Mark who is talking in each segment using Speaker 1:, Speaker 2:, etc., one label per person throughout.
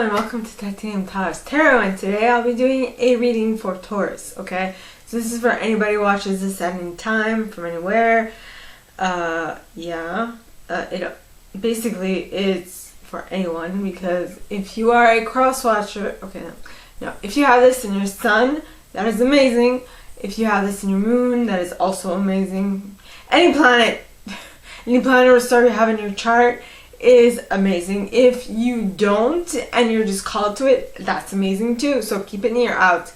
Speaker 1: and welcome to Titanium Taurus Tarot, and today I'll be doing a reading for Taurus, okay? So this is for anybody who watches this at any time, from anywhere. Basically it's for anyone, because if you are a cross-watcher, if you have this in your sun, that is amazing. If you have this in your moon, that is also amazing. Any planet or star you have in your chart is amazing. If you don't and you're just called to it, that's amazing too, so keep it in your out.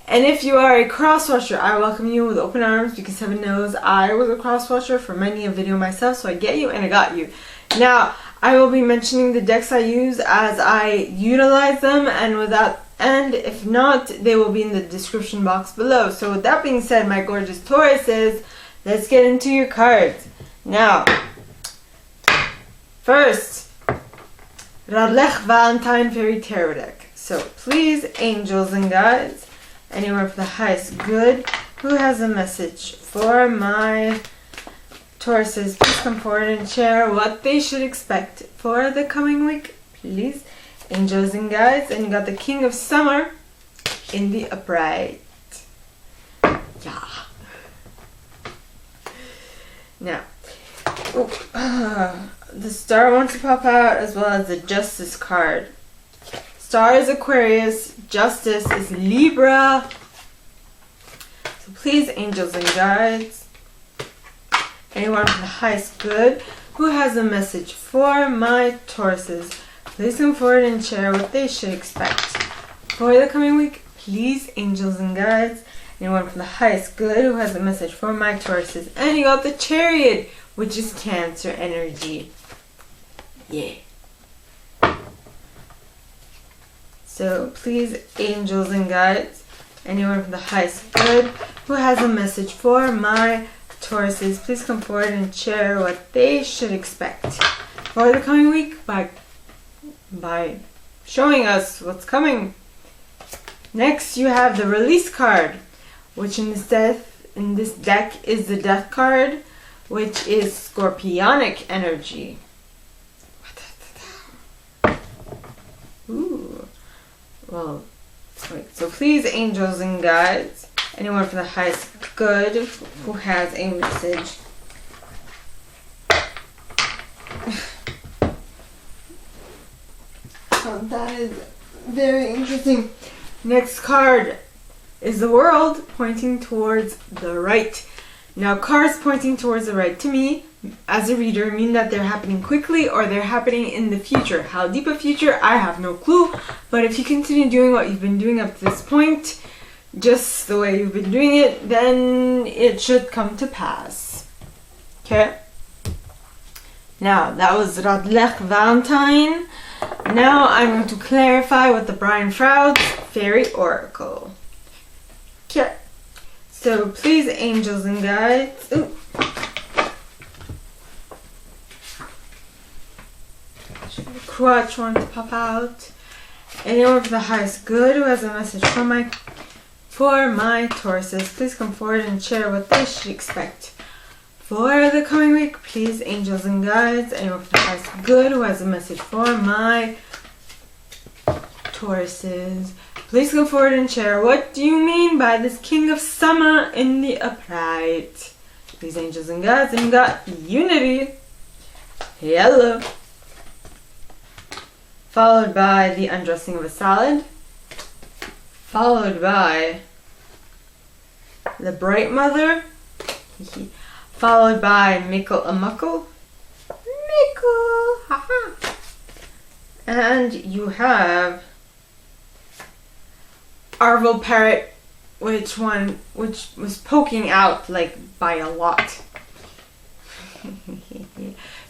Speaker 1: And if you are a cross-watcher, I welcome you with open arms, because heaven knows I was a cross-watcher for many a video myself, so I get you and I got you. Now, I will be mentioning the decks I use as I utilize them, and if not, they will be in the description box below. So with that being said, my gorgeous Tauruses, let's get into your cards. Now, first, Radleigh Valentine Fairy Tarot deck. So please, angels and guides, anywhere for the highest good, who has a message for my Tauruses, please come forward and share what they should expect for the coming week, please, angels and guides. And you got the King of Summer in the upright. Yeah. Now, the Star wants to pop out, as well as the Justice card. Star is Aquarius, Justice is Libra. So please, angels and guides, anyone from the highest good who has a message for my Tauruses, please come forward and share what they should expect for the coming week, please, angels and guides, anyone from the highest good who has a message for my Tauruses. And you got the Chariot, which is Cancer energy. Yeah. So please, angels and guides, anyone from the highest good who has a message for my Tauruses, please come forward and share what they should expect for the coming week by showing us what's coming. Next, you have the Release card, which in this deck is the Death card, which is Scorpionic energy. Ooh. Well, wait. So please, angels and guides, anyone from the highest good who has a message. So that is very interesting. Next card is the World, pointing towards the right. Now, cards pointing towards the right to me, as a reader, mean that they're happening quickly or they're happening in the future. How deep a future, I have no clue. But if you continue doing what you've been doing up to this point, just the way you've been doing it, then it should come to pass. Okay? Now, that was Radleigh Valentine. Now I'm going to clarify with the Brian Froud's Fairy Oracle. Okay. So please, angels and guides. Ooh. Crutch want to pop out. Anyone for the highest good who has a message for my Tauruses, please come forward and share what they should expect for the coming week, please, angels and guides. Anyone for the highest good who has a message for my Tauruses, please come forward and share what do you mean by this King of Summer in the upright, please, angels and guides. And you got Unity, hello, followed by the Undressing of a Salad, followed by the Bright Mother, followed by Mickle a Muckle, haha, and you have Arvo Parrot, which was poking out like by a lot.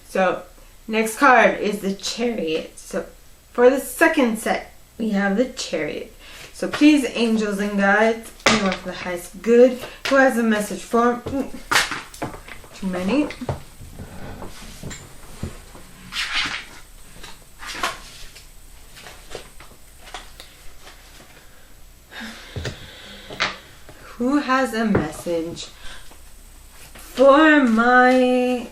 Speaker 1: So next card is the Chariot. So for the second set, we have the Chariot. So please, angels and guides, anyone for the highest good who has a message for too many. Who has a message for my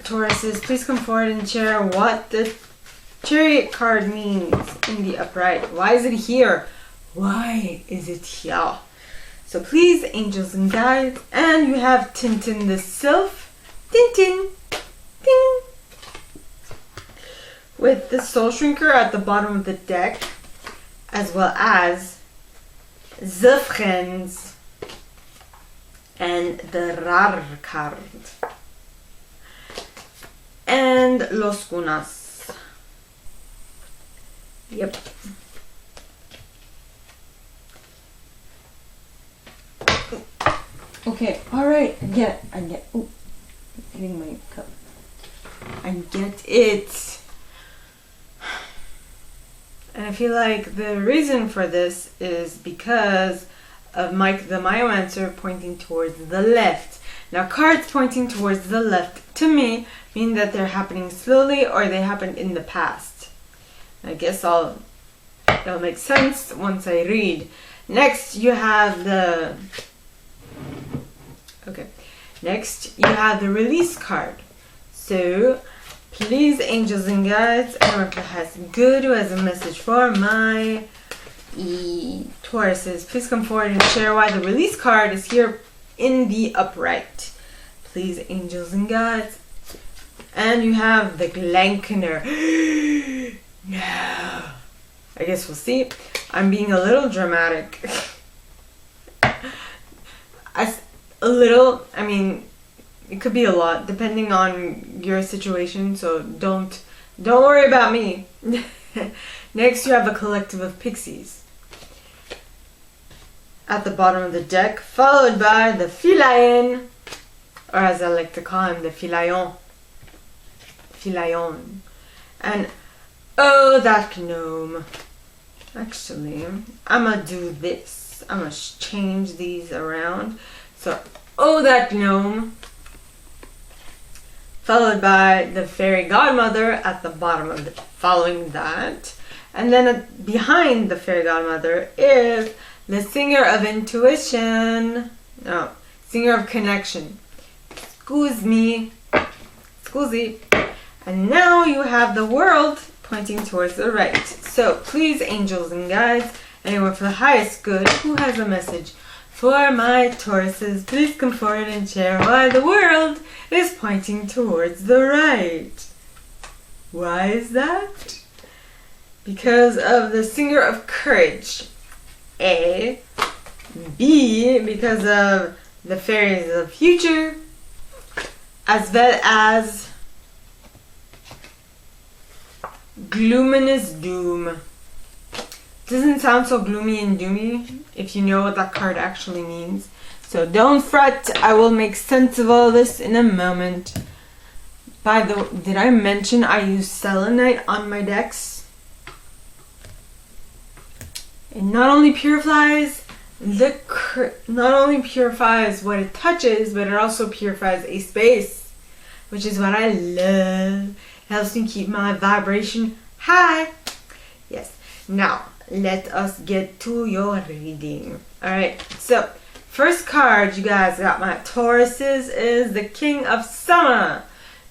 Speaker 1: Tauruses? Please come forward and share what the Chariot card means in the upright. Why is it here? Why is it here? So please, angels and guides, and you have Tintin the Sylph, Tintin, ding, with the Soul Shrinker at the bottom of the deck, as well as the Friends and the Rar card and Los Gunas. Yep. Okay, alright, I get, oh, hitting my cup. I get it. And I feel like the reason for this is because of Mike the Myomancer pointing towards the left. Now, cards pointing towards the left, to me, mean that they're happening slowly or they happened in the past. I guess it'll make sense once I read. Next, you have the... Okay. Next, you have the release card. So, please, angels and guides, anyone who has good, who has a message for my Tauruses, please come forward and share why the release card is here in the upright. Please, angels and guides. And you have the Glenkner. No. I guess we'll see. I'm being a little dramatic. I mean, it could be a lot depending on your situation, so don't worry about me. Next, you have a collective of pixies at the bottom of the deck, followed by the Filayen, or as I like to call him, the Filayon. And oh, that gnome. Actually, I'm gonna do this. I'm gonna change these around. So, oh, that gnome, followed by the Fairy Godmother at the bottom of the, following that. And then behind the Fairy Godmother is the Singer of Intuition. No, Singer of Connection. Scusi. And now you have the World pointing towards the right. So please, angels and guides, anyone for the highest good who has a message for my Tauruses, please come forward and share why the World is pointing towards the right. Why is that? Because of the Singer of Courage. A. B. Because of the Fairies of the Future, as well as Gloominous Doom. Doesn't sound so gloomy and doomy if you know what that card actually means. So don't fret, I will make sense of all this in a moment. By the way, did I mention I use selenite on my decks? It not only purifies what it touches, but it also purifies a space, which is what I love. It helps me keep my vibration high. Yes. Now, let us get to your reading. Alright, so first card you guys got, my Tauruses, is the King of Summer.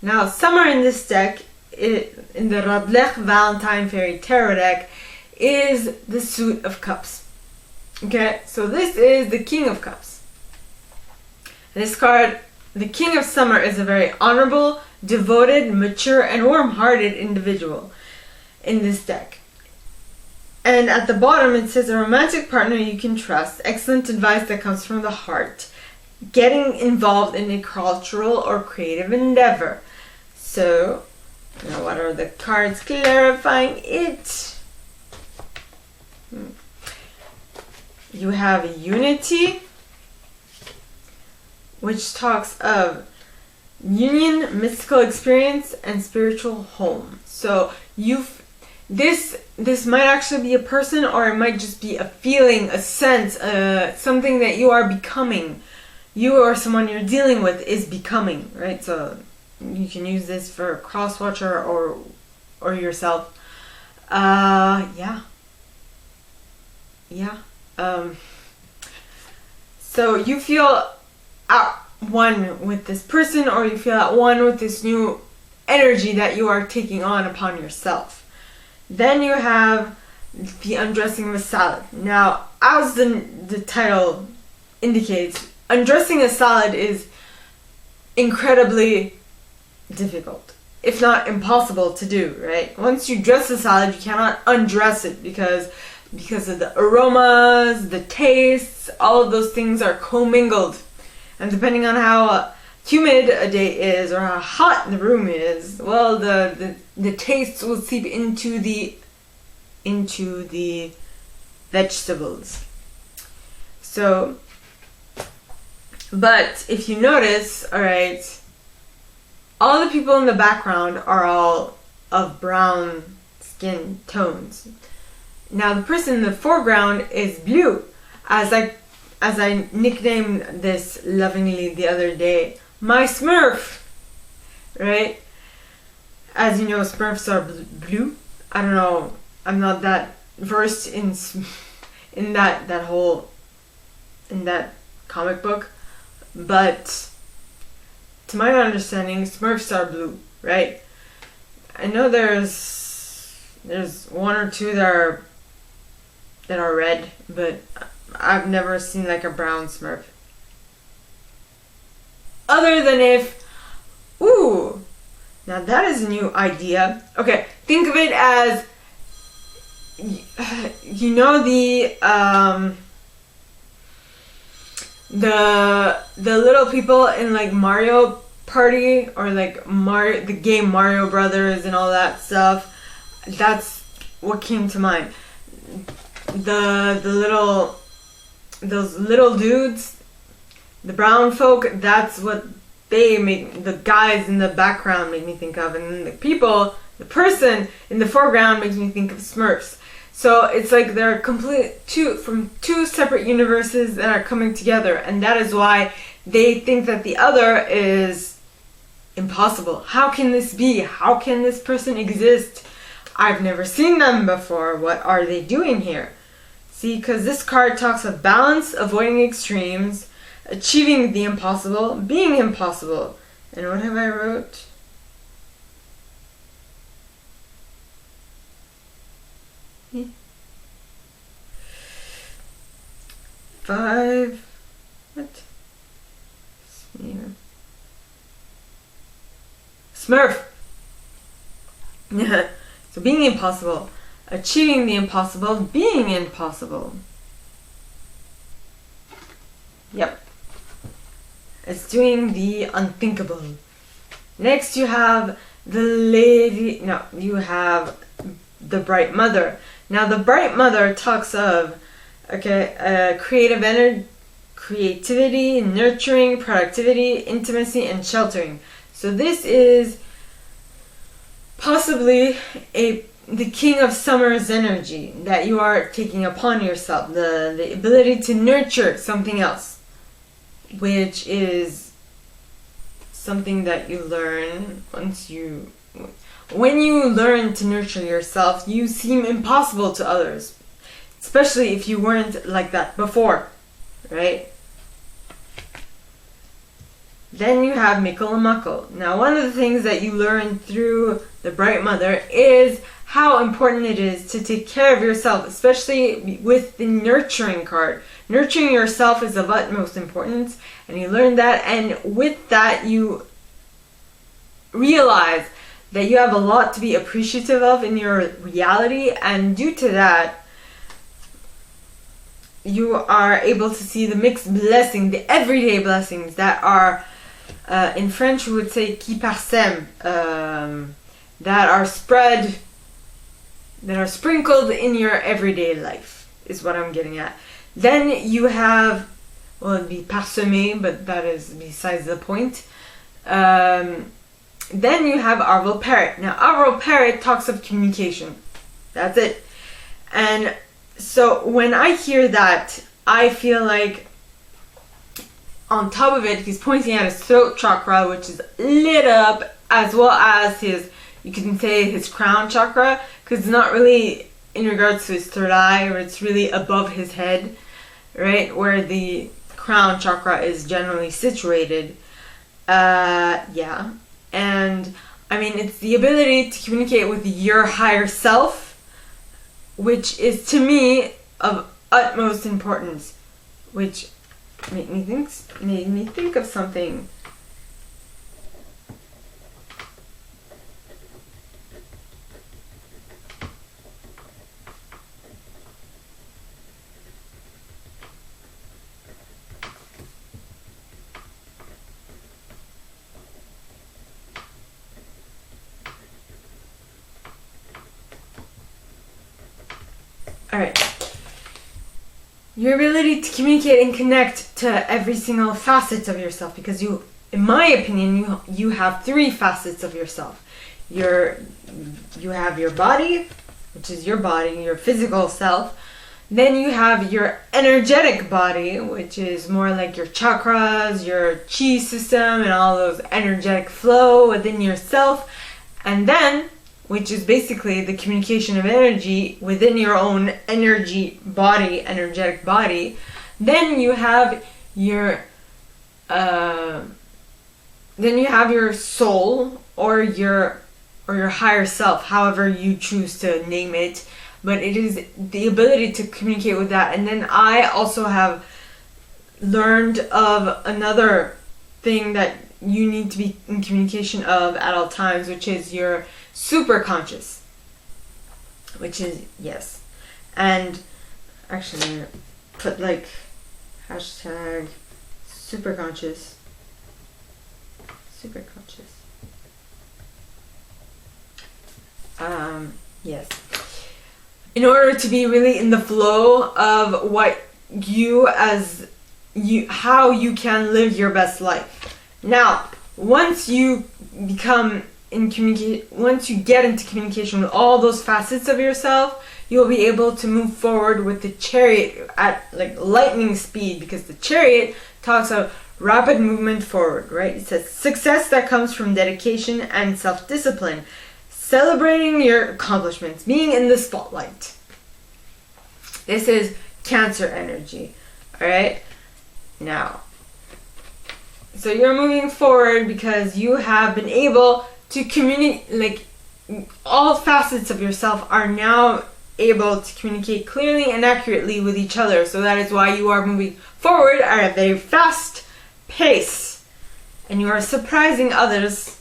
Speaker 1: Now, Summer in this deck, in the Radleigh Valentine Fairy Tarot deck, is the Suit of Cups. Okay, so this is the King of Cups. This card, the King of Summer, is a very honorable, devoted, mature, and warm-hearted individual in this deck. And at the bottom it says a romantic partner you can trust, excellent advice that comes from the heart, getting involved in a cultural or creative endeavor. So, now what are the cards clarifying it? You have Unity, which talks of union, mystical experience, and spiritual home. So this might actually be a person, or it might just be a feeling, a sense, something that you are becoming. You or someone you're dealing with is becoming, right? So you can use this for a cross-watcher or yourself. Yeah. So you feel at one with this person, or you feel at one with this new energy that you are taking on upon yourself. Then you have the undressing of a salad. Now, as the title indicates, undressing a salad is incredibly difficult, if not impossible to do, right? Once you dress a salad, you cannot undress it because of the aromas, the tastes, all of those things are commingled. And depending on how humid a day is or how hot the room is, well, the tastes will seep into the vegetables. So, but if you notice, alright, all the people in the background are all of brown skin tones. Now the person in the foreground is blue, as I nicknamed this lovingly the other day, my Smurf, right? As you know, Smurfs are blue. I don't know, I'm not that versed in that comic book, but to my understanding, Smurfs are blue, right? I know there's one or two that are red, but I've never seen like a brown Smurf. Other than if, ooh, now that is a new idea. Okay, think of it as, you know, the little people in like Mario Party, or like the game Mario Brothers and all that stuff. That's what came to mind. Those little dudes, the brown folk, that's what the guys in the background make me think of, and the person in the foreground makes me think of Smurfs. So it's like they're from two separate universes that are coming together, and that is why they think that the other is impossible. How can this be? How can this person exist? I've never seen them before. What are they doing here? See, because this card talks of balance, avoiding extremes, achieving the impossible, being impossible. And what have I wrote? Five. What? Smurf. Yeah. So being impossible, achieving the impossible, being impossible. Yep. It's doing the unthinkable. Next you have you have the Bright Mother. Now the Bright Mother talks of creative energy, creativity, nurturing, productivity, intimacy, and sheltering. So this is possibly the King of Summer's energy that you are taking upon yourself, the ability to nurture something else, which is something that you learn when you learn to nurture yourself, you seem impossible to others, especially if you weren't like that before, right? Then you have Mickle and Muckle. Now, one of the things that you learn through the Bright Mother is how important it is to take care of yourself, especially with the nurturing card. Nurturing yourself is of utmost importance, and you learn that, and with that you realize that you have a lot to be appreciative of in your reality, and due to that, you are able to see the mixed blessing, the everyday blessings that are, in French we would say qui parsème, that are sprinkled in your everyday life, is what I'm getting at. Then you have, well, it'd be parsemé, but that is besides the point. Then you have Arval Parrot. Now, Arval Parrot talks of communication. That's it. And so when I hear that, I feel like on top of it, he's pointing at his throat chakra, which is lit up, as well as you can say his crown chakra, because it's not really in regards to his third eye, or it's really above his head, right, where the crown chakra is generally situated. Yeah. And I mean, it's the ability to communicate with your higher self, which is to me of utmost importance, which made me think of something. Alright. Your ability to communicate and connect to every single facet of yourself, because you, in my opinion, you have 3 facets of yourself. You have your body, which is your body, your physical self. Then you have your energetic body, which is more like your chakras, your chi system, and all those energetic flow within yourself. And then, which is basically the communication of energy within your own energetic body. Then you have your soul or your higher self, however you choose to name it. But it is the ability to communicate with that. And then I also have learned of another thing that you need to be in communication of at all times, which is your super conscious, which is, yes. And actually put like hashtag super conscious. Yes. In order to be really in the flow of how you can live your best life. Now, once you get into communication with all those facets of yourself, you'll be able to move forward with the Chariot at like lightning speed, because the Chariot talks of rapid movement forward, right? It says success that comes from dedication and self-discipline, celebrating your accomplishments, being in the spotlight. This is Cancer energy, all right? Now, so you're moving forward because you have been able to communicate, like all facets of yourself are now able to communicate clearly and accurately with each other. So that is why you are moving forward at a very fast pace, and you are surprising others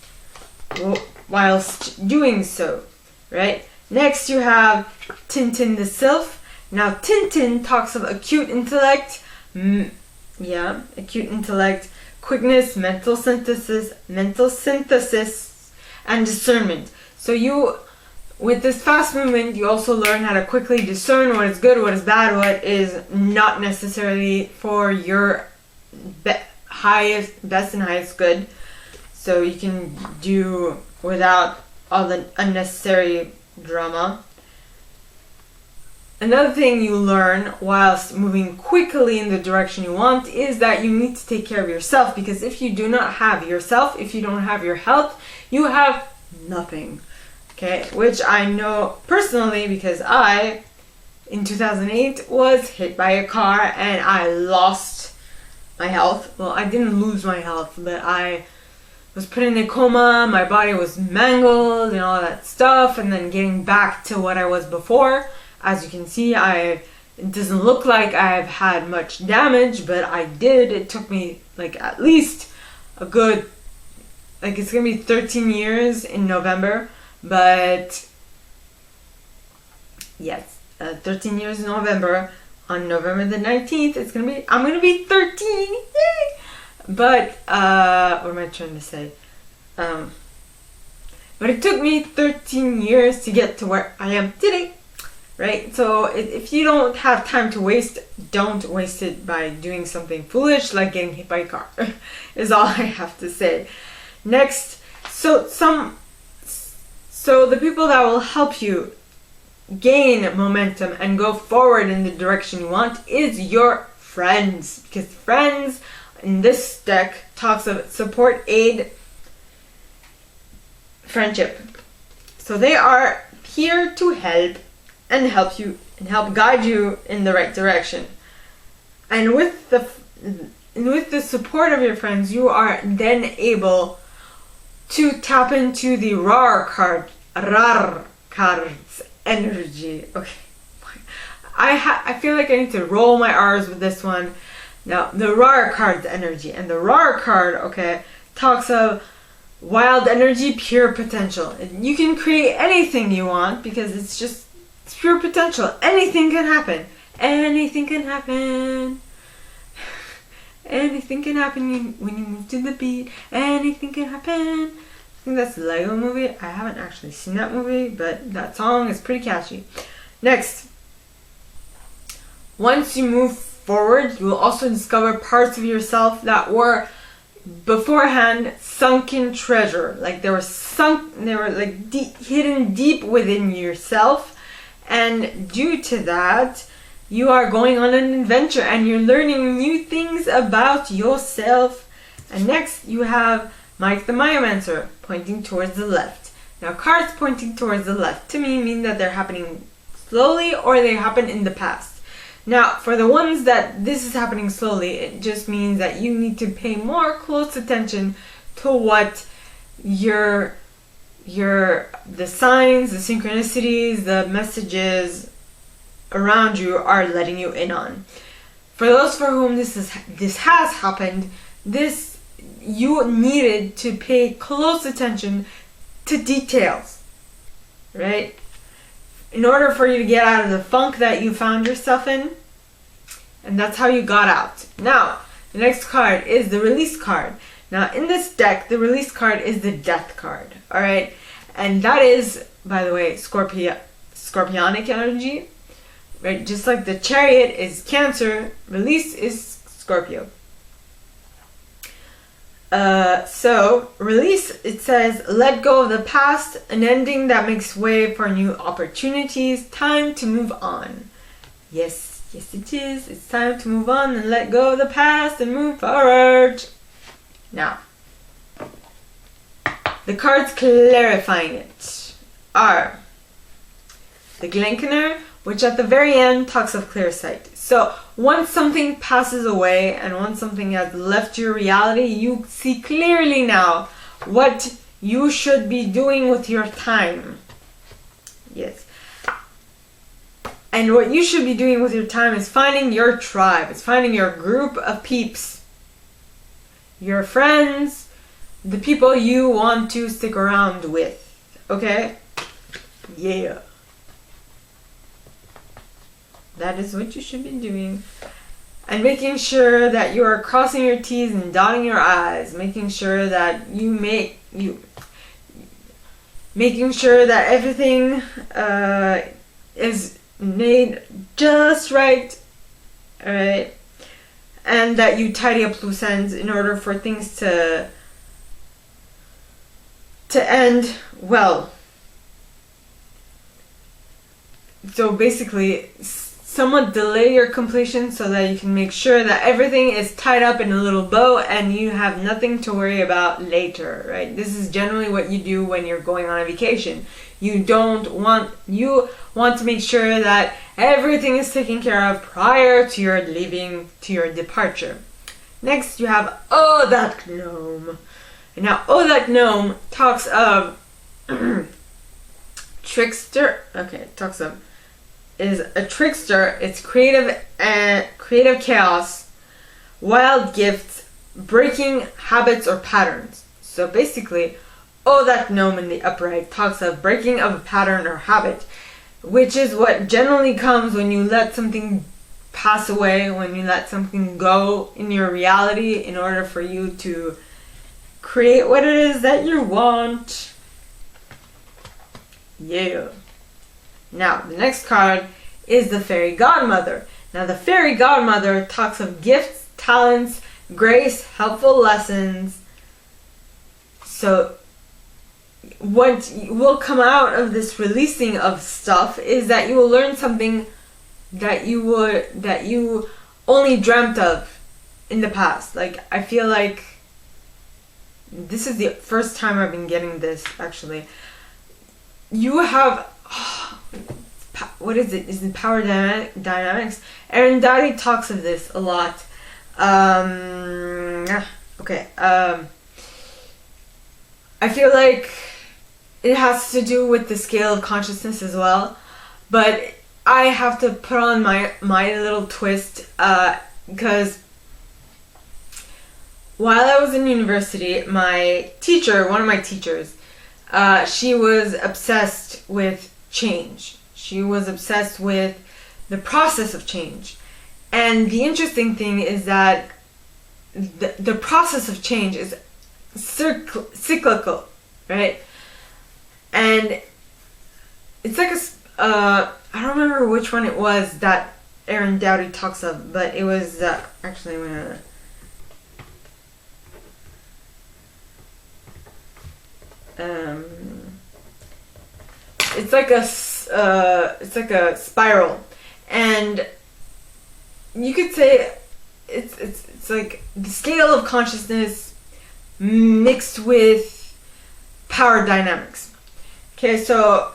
Speaker 1: whilst doing so, right? Next you have Tintin the Sylph. Now Tintin talks of acute intellect, acute intellect, quickness, mental synthesis, and discernment. So you, with this fast movement, you also learn how to quickly discern what is good, what is bad, what is not necessarily for your best and highest good. So you can do without all the unnecessary drama. Another thing you learn whilst moving quickly in the direction you want is that you need to take care of yourself, because if you do not have yourself, if you don't have your health, you have nothing. Okay, which I know personally because I, in 2008, was hit by a car and I lost my health. Well, I didn't lose my health, but I was put in a coma, my body was mangled and all that stuff, and then getting back to what I was before. As you can see, it doesn't look like I've had much damage, but I did. It took me like at least a good, like it's gonna be 13 years in November, but yes, 13 years in November. On November the 19th, I'm gonna be 13, yay! But, what am I trying to say? But it took me 13 years to get to where I am today. Right? So if you don't have time to waste, don't waste it by doing something foolish like getting hit by a car, is all I have to say. Next, so the people that will help you gain momentum and go forward in the direction you want is your friends, because friends in this deck talks of support, aid, friendship. So they are here to help and help you and help guide you in the right direction. And with the support of your friends, you are then able to tap into the RAR card's energy. Okay, I feel like I need to roll my R's with this one. Now, the Rar card's energy. And the Rar card, okay, talks of wild energy, pure potential. You can create anything you want because it's pure potential. Anything can happen. Anything can happen. Anything can happen when you move to the beat. Anything can happen. I think that's the Lego movie. I haven't actually seen that movie, but that song is pretty catchy. Next. Once you move forward, you will also discover parts of yourself that were beforehand sunken treasure. Like they were like hidden deep within yourself. And due to that, you are going on an adventure and you're learning new things about yourself. And next, you have Mike the Myomancer pointing towards the left. Now, cards pointing towards the left to me mean that they're happening slowly or they happen in the past. Now, for the ones that this is happening slowly, it just means that you need to pay more close attention to what the signs, the synchronicities, the messages around you are letting you in on. For those for whom this has happened, you needed to pay close attention to details, right? In order for you to get out of the funk that you found yourself in, and that's how you got out. Now, the next card is the release card. Now, in this deck, the release card is the death card, all right? And that is, by the way, scorpionic energy, right? Just like the Chariot is Cancer, release is Scorpio. So, release, it says, let go of the past, an ending that makes way for new opportunities, time to move on. Yes, it is. It's time to move on and let go of the past and move forward. Now, the cards clarifying it are the Glenkener, which at the very end talks of clear sight. So once something passes away and once something has left your reality, you see clearly now what you should be doing with your time. Yes. And what you should be doing with your time is finding your tribe. It's finding your group of peeps. Your friends, the people you want to stick around with. Okay? Yeah. That is what you should be doing. And making sure that you are crossing your T's and dotting your I's. Making sure that making sure that everything is made just right. Alright? And that you tidy up loose ends in order for things to end well. So basically, somewhat delay your completion so that you can make sure that everything is tied up in a little bow and you have nothing to worry about later, right? This is generally what you do when you're going on a vacation. You want to make sure that everything is taken care of prior to your leaving, to your departure. Next, you have Oh That Gnome. And now, Oh That Gnome talks of trickster. Okay, it talks of is a trickster. It's creative chaos, wild gifts, breaking habits or patterns. So basically, Oh That Gnome in the upright talks of breaking of a pattern or habit, which is what generally comes when you let something pass away, when you let something go in your reality in order for you to create what it is that you want. Yeah. Now, the next card is the Fairy Godmother. Now, the Fairy Godmother talks of gifts, talents, grace, helpful lessons. So, what will come out of this releasing of stuff is that you will learn something that you only dreamt of in the past. Like, I feel like this is the first time I've been getting this, actually. You have... what is it? Is it Power Dynamics? Arundhati talks of this a lot. Okay. I feel like it has to do with the scale of consciousness as well. But I have to put on my little twist, because while I was in university, my teacher, one of my teachers, she was obsessed with change. She was obsessed with the process of change. And the interesting thing is that the process of change is cyclical, right? And it's like I don't remember which one it was that Aaron Doughty talks of, but it was actually I'm gonna it's like a spiral, and you could say it's like the scale of consciousness mixed with power dynamics. Okay, so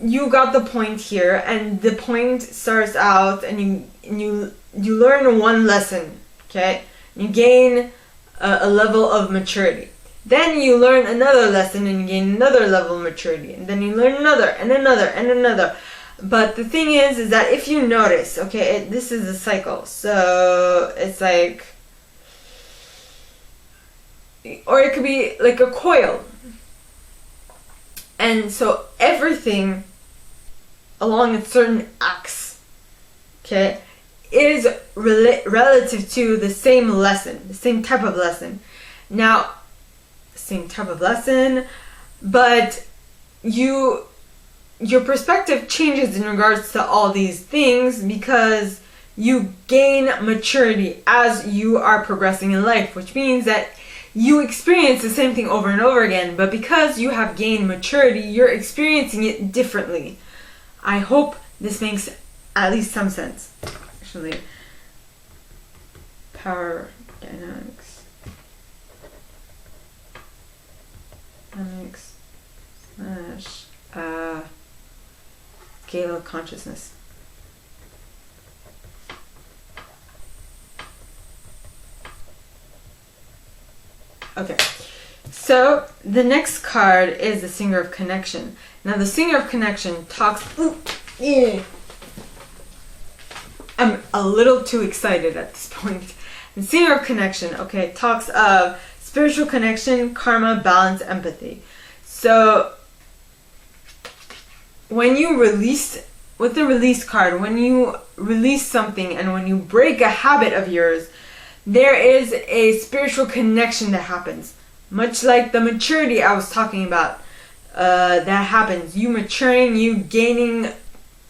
Speaker 1: you got the point here, and the point starts out, and you learn one lesson. Okay, you gain a level of maturity. Then you learn another lesson, and you gain another level of maturity, and then you learn another, and another, and another. But the thing is that if you notice, okay, this is a cycle, so it's like, or it could be like a coil. And so everything along a certain axis, okay, is relative to the same lesson, the same type of lesson. Now, same type of lesson, but your perspective changes in regards to all these things because you gain maturity as you are progressing in life, which means that you experience the same thing over and over again, but because you have gained maturity, you're experiencing it differently. I hope this makes at least some sense. Actually, power dynamics. Dynamics / scale of consciousness. Okay, so the next card is the Singer of Connection. Now the Singer of Connection talks... I'm a little too excited at this point. The Singer of Connection, okay, talks of spiritual connection, karma, balance, empathy. So when you release, with the release card, when you release something and when you break a habit of yours, there is a spiritual connection that happens. Much like the maturity I was talking about, that happens. You maturing, you gaining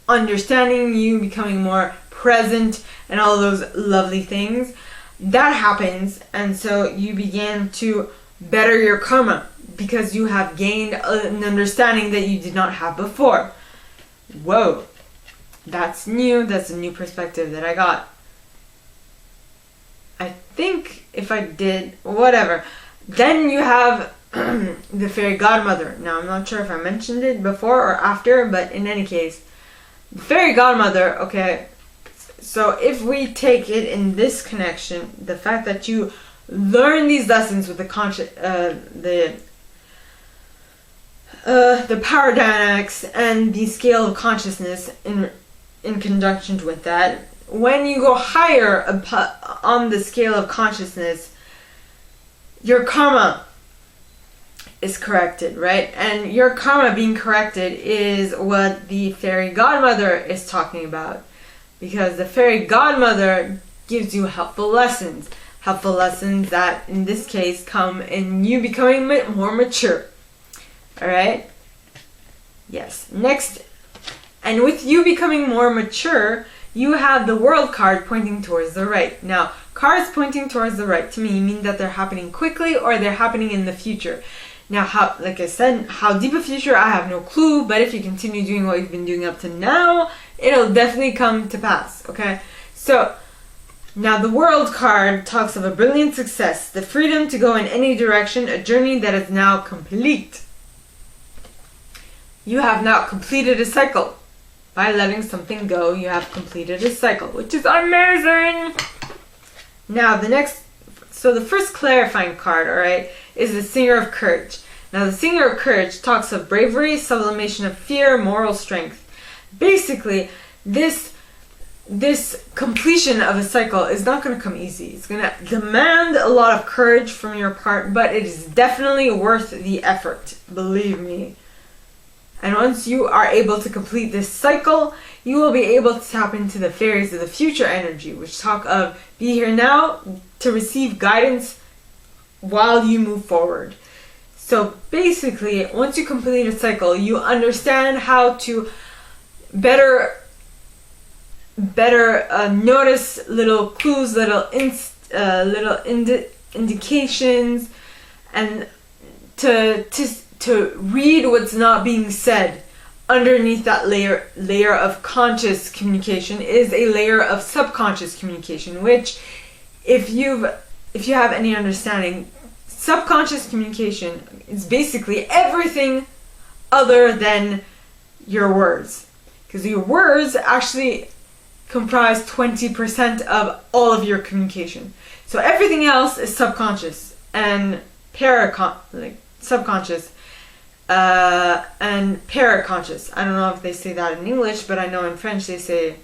Speaker 1: understanding, you becoming more present, and all those lovely things. That happens, and so you begin to better your karma because you have gained an understanding that you did not have before. Whoa, that's new. That's a new perspective that I got. I think if I did, whatever. Then you have the Fairy Godmother. Now, I'm not sure if I mentioned it before or after, but in any case, the Fairy Godmother, okay, so if we take it in this connection, the fact that you learn these lessons with the power dynamics and the scale of consciousness in conjunction with that, when you go higher on the scale of consciousness, your karma is corrected, right? And your karma being corrected is what the Fairy Godmother is talking about. Because the Fairy Godmother gives you helpful lessons that in this case come in you becoming more mature. Alright? Yes. Next, and with you becoming more mature, you have the World card pointing towards the right. Now, cards pointing towards the right to me mean that they're happening quickly or they're happening in the future. Now, like I said, how deep a future, I have no clue, but if you continue doing what you've been doing up to now, it'll definitely come to pass, okay? So, now the World card talks of a brilliant success, the freedom to go in any direction, a journey that is now complete. You have now completed a cycle. By letting something go, you have completed a cycle, which is amazing! Now, the first clarifying card, alright, is the Singer of Courage. Now, the Singer of Courage talks of bravery, sublimation of fear, moral strength. Basically, this completion of a cycle is not going to come easy. It's going to demand a lot of courage from your part, but it is definitely worth the effort, believe me. And once you are able to complete this cycle, you will be able to tap into the fairies of the future energy, which talk of be here now to receive guidance while you move forward. So basically, once you complete a cycle, you understand how to better notice little clues, little indications, and to read what's not being said. Underneath that layer of conscious communication is a layer of subconscious communication, which if you have any understanding, subconscious communication is basically everything other than your words, because your words actually comprise 20% of all of your communication. So everything else is subconscious and subconscious and paraconscious. I don't know if they say that in English, but I know in French they say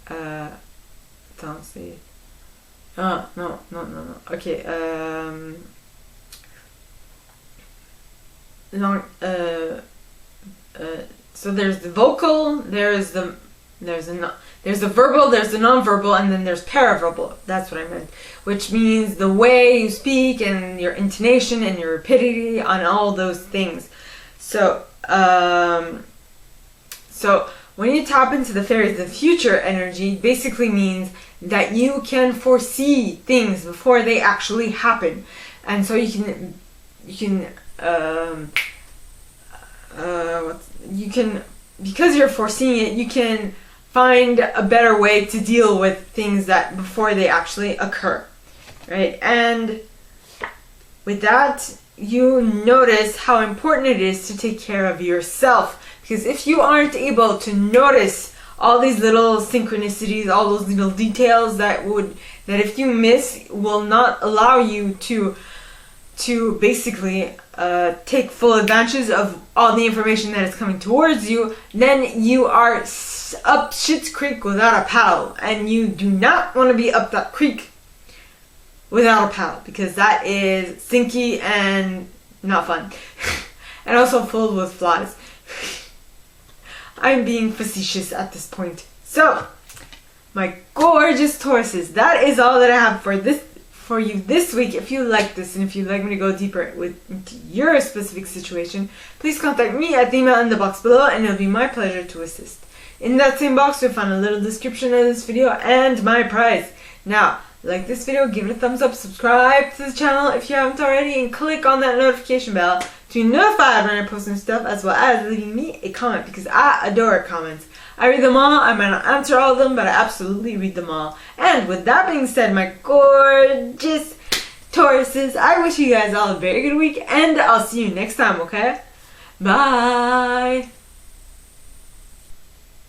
Speaker 1: no. Okay. So there's the vocal, there's the verbal, there's the non-verbal, and then there's paraverbal. That's what I meant. Which means the way you speak and your intonation and your rapidity on all those things. So when you tap into the fairies, the future energy basically means that you can foresee things before they actually happen. And so you can because you're foreseeing it, you can find a better way to deal with things that before they actually occur, right? And with that, you notice how important it is to take care of yourself, because if you aren't able to notice all these little synchronicities, all those little details that if you miss will not allow you to basically take full advantage of all the information that is coming towards you, then you are up Schitt's Creek without a paddle, and you do not want to be up that creek without a paddle, because that is sinky and not fun. And also filled with flies. I'm being facetious at this point. So, my gorgeous Tauruses, that is all that I have for you this week. If you like this and if you'd like me to go deeper into your specific situation, please contact me at the email in the box below, and it'll be my pleasure to assist. In that same box, you'll find a little description of this video and my prize. Now, like this video, give it a thumbs up, subscribe to the channel if you haven't already, and click on that notification bell to be notified when I post new stuff, as well as leaving me a comment, because I adore comments. I read them all. I might not answer all of them, but I absolutely read them all. And with that being said, my gorgeous Tauruses, I wish you guys all a very good week, and I'll see you next time, okay? Bye!